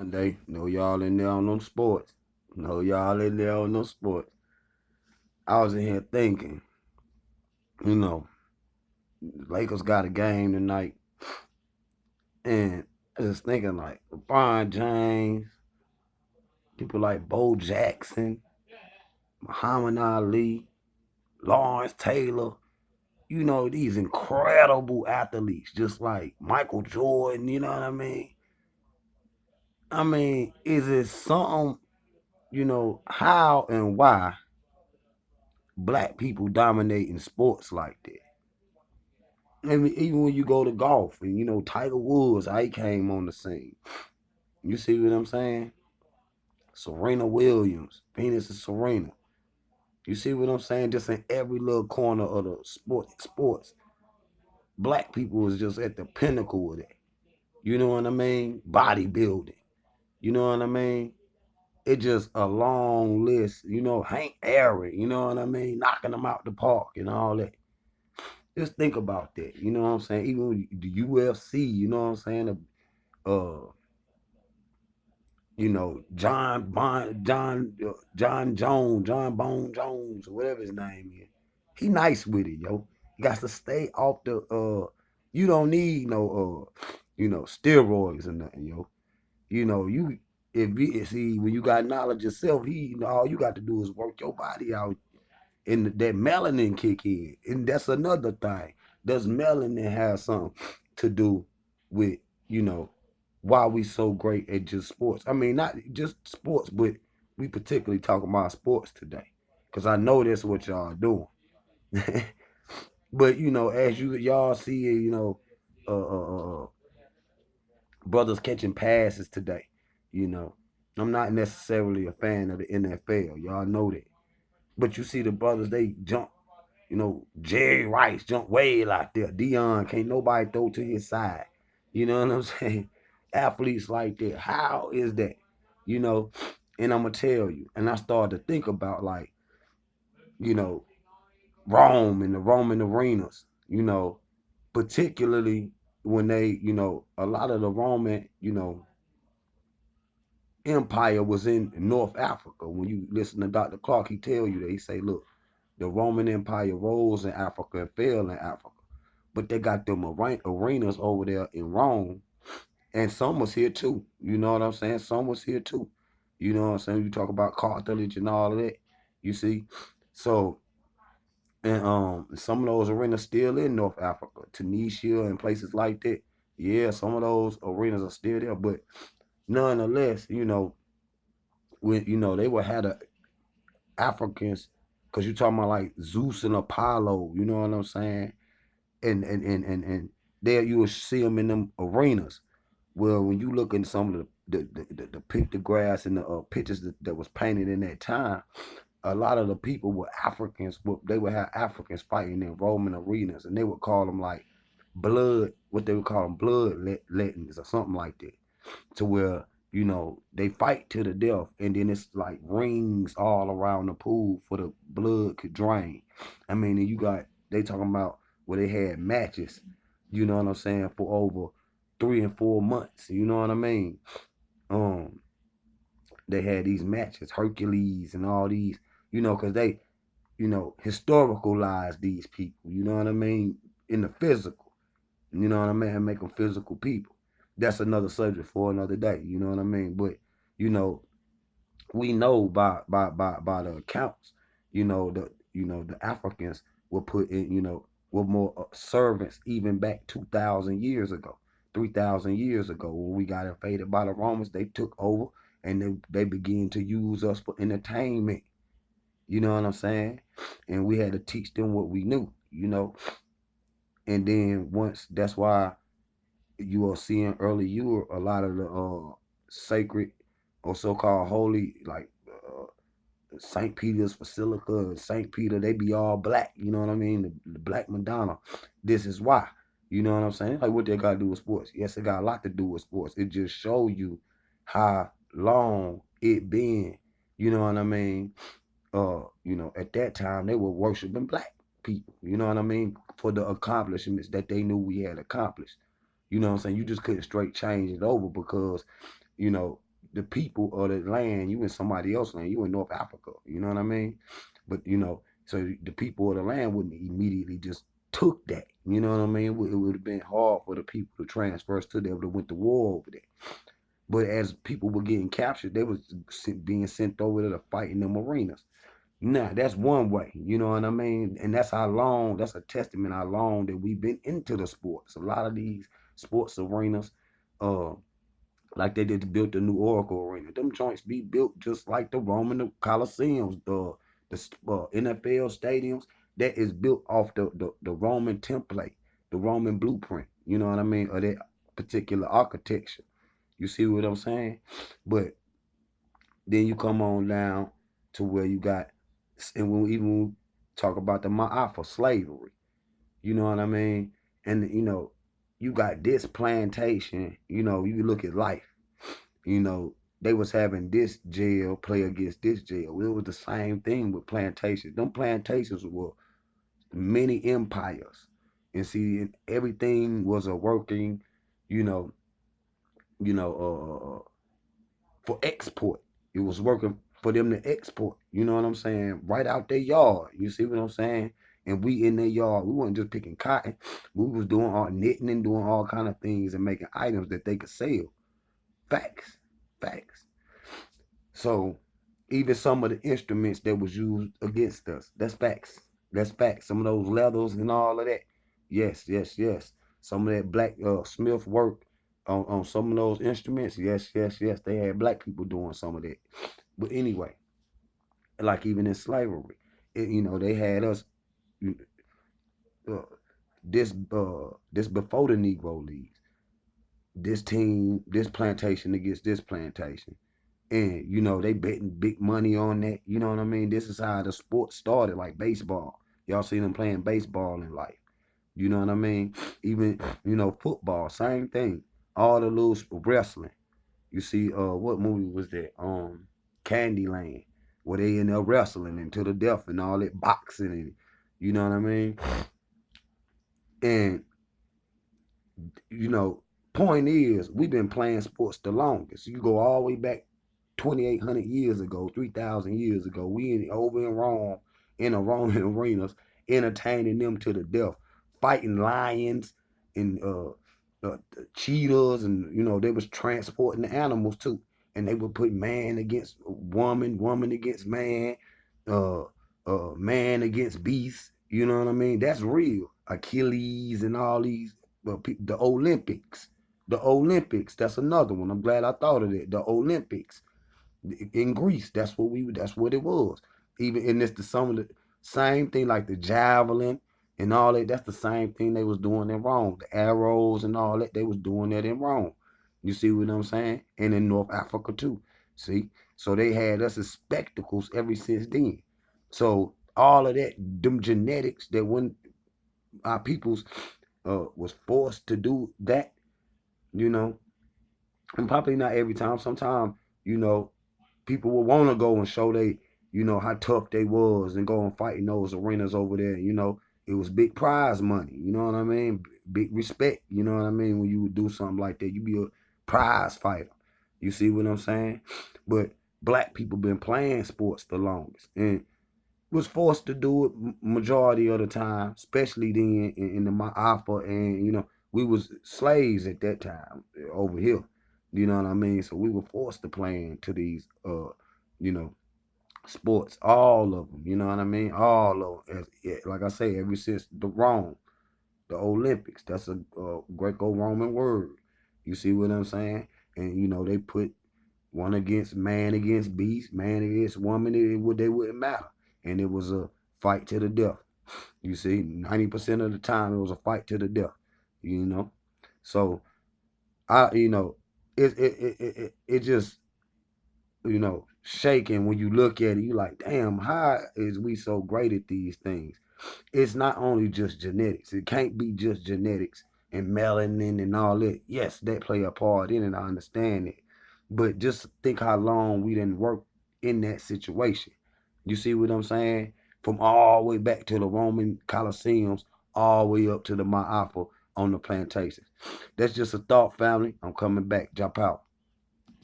Monday. Know y'all in there on them sports. Know y'all in there on them sports. I was in here thinking, you know, Lakers got a game tonight, and I was thinking like LeBron James, people like Bo Jackson, Muhammad Ali, Lawrence Taylor. You know, these incredible athletes, just like Michael Jordan. You know what I mean? Is it something? How and why black people dominating sports like that? Even when you go to golf and Tiger Woods, how he came on the scene. You see what I'm saying? Serena Williams, Venus and Serena. You see what I'm saying? Just in every little corner of the sports, black people was just at the pinnacle of that. You know what I mean? Bodybuilding. You know what I mean? It's just a long list. Hank Aaron. You know what I mean? Knocking them out the park and all that. Just think about that. You know what I'm saying? Even the UFC. You know what I'm saying? Uh, John Jones, John Bone Jones, or whatever his name is. He nice with it, yo. You got to stay off the you don't need no steroids or nothing, yo. You if you see when you got knowledge yourself, all you got to do is work your body out and that melanin kick in. And that's another thing. Does melanin have something to do with, you know, why we so great at just sports? I mean, not just sports, but we particularly talking about sports today. Cause I know that's what y'all doing. But as y'all see, uh, uh, uh, brothers catching passes today. You know, I'm not necessarily a fan of the NFL. Y'all know that. But you see the brothers, they jump. Jerry Rice jump way out there. Dion can't nobody throw to his side. You know what I'm saying? Athletes like that. How is that? You know, and I'm gonna tell you. And I started to think about like, you know, Rome and the Roman arenas. Particularly when they, a lot of the Roman, empire was in North Africa. When you listen to Dr. Clark, he tell you that he say, look, the Roman Empire rose in Africa and fell in Africa. But they got them arenas over there in Rome, and some was here too. You know what I'm saying? Some was here too. You know what I'm saying? You talk about cartilage and all of that. You see, so and some of those arenas still in North Africa, Tunisia and places like that. Yeah, some of those arenas are still there, but nonetheless, when they would have the Africans, because you talking about like Zeus and Apollo. You know what I'm saying? And there you will see them in them arenas. Well, when you look at some of the pictographs and the pictures that was painted in that time, a lot of the people were Africans. They would have Africans fighting in Roman arenas, and they would call them like blood, what they would call them blood letings or something like that, to where they fight to the death, and then it's like rings all around the pool for the blood could drain. I mean, and you got they talking about where they had matches, you know what I'm saying, for over 3 and 4 months. You know what I mean? Um, they had these matches, Hercules and all these, because they, historicalize these people. You know what I mean? In the physical, you know what I mean, and make them physical people. That's another subject for another day. You know what I mean? But you know, we know by the accounts, the Africans were put in, were more servants even back 2,000 years ago, 3,000 years ago when we got invaded by the Romans. They took over and they began to use us for entertainment. You know what I'm saying? And we had to teach them what we knew. And then once that's why you are seeing early Europe a lot of the sacred or so-called holy, like St. Peter's Basilica and St. Peter, they be all black. You know what I mean? The Black Madonna. This is why. You know what I'm saying? Like what they got to do with sports? Yes, it got a lot to do with sports. It just show you how long it been. You know what I mean? At that time they were worshiping black people. You know what I mean? For the accomplishments that they knew we had accomplished. You know what I'm saying? You just couldn't straight change it over because, the people of the land. You in somebody else's land. You in North Africa. You know what I mean? But so the people of the land wouldn't immediately just took that. You know what I mean? It would have been hard for the people to transfer us to them to went to war over there. But as people were getting captured, they was being sent over to fight in them arenas. Now that's one way, you know what I mean? And that's how long, that's a testament how long that we've been into the sports. A lot of these sports arenas, uh, like they did built the new Oracle Arena. Them joints be built just like the Roman Colosseums, the NFL stadiums that is built off the Roman template, the Roman blueprint. You know what I mean? Or that particular architecture. You see what I'm saying? But then you come on down to where you got, and when we even talk about the Ma'afa slavery, you know what I mean? And you got this plantation. You look at life. They was having this jail play against this jail. It was the same thing with plantations. Them plantations were many empires, and see, everything was a working, you know, for export. It was working for them to export. You know what I'm saying? Right out their yard. You see what I'm saying? And we in their yard. We weren't just picking cotton. We was doing all knitting and doing all kind of things and making items that they could sell. Facts. Facts. So even some of the instruments that was used against us, that's facts. That's facts. Some of those leathers and all of that. Yes, yes, yes. Some of that black Smith work on some of those instruments. Yes, yes, yes. They had black people doing some of that. But anyway, like even in slavery, they had us uh, this before the Negro Leagues. This team, this plantation against this plantation. And they betting big money on that. You know what I mean? This is how the sport started, like baseball. Y'all see them playing baseball in life. You know what I mean? Even football, same thing. All the little wrestling. You see, what movie was that? Candyland, where they in there wrestling and to the death and all that boxing and you know what I mean? And you know, point is, we've been playing sports the longest. You go all the way back 2,800 years ago, 3,000 years ago. We over in Rome, in the Roman arenas, entertaining them to the death, fighting lions and cheetahs, and they was transporting the animals too. And they would put man against woman, woman against man, uh, man against beast. You know what I mean? That's real. Achilles and all these, the Olympics. The Olympics. That's another one. I'm glad I thought of it. The Olympics in Greece. That's what it was. Even in some of the same thing like the javelin and all that. That's the same thing they was doing in Rome. The arrows and all that, they was doing that in Rome. You see what I'm saying? And in North Africa too. See? So they had us as spectacles ever since then. So all of that, them genetics that when our peoples was forced to do that, you know, and probably not every time. Sometimes, you know, people will want to go and show they, how tough they was and go and fight in those arenas over there. It was big prize money. You know what I mean? Big respect. You know what I mean? When you would do something like that, you be a prize fighter. You see what I'm saying? But black people been playing sports the longest and was forced to do it majority of the time, especially then in the Ma'afa, and we was slaves at that time over here. You know what I mean? So we were forced to play into these you know, sports, all of them. You know what I mean? All of them. Like I say, ever since the Olympics. That's a Greco-Roman word. You see what I'm saying? And they put one against beast, man against woman. They wouldn't matter, and it was a fight to the death. You see, 90% of the time it was a fight to the death. You know, so it just shaking when you look at it. You like, damn, how is we so great at these things? It's not only just genetics. It can't be just genetics and melanin and all that. Yes, that play a part in it. I understand it. But just think how long we didn't work in that situation. You see what I'm saying? From all the way back to the Roman Colosseums, all the way up to the Ma'afa on the plantations. That's just a thought, family. I'm coming back. Jump out.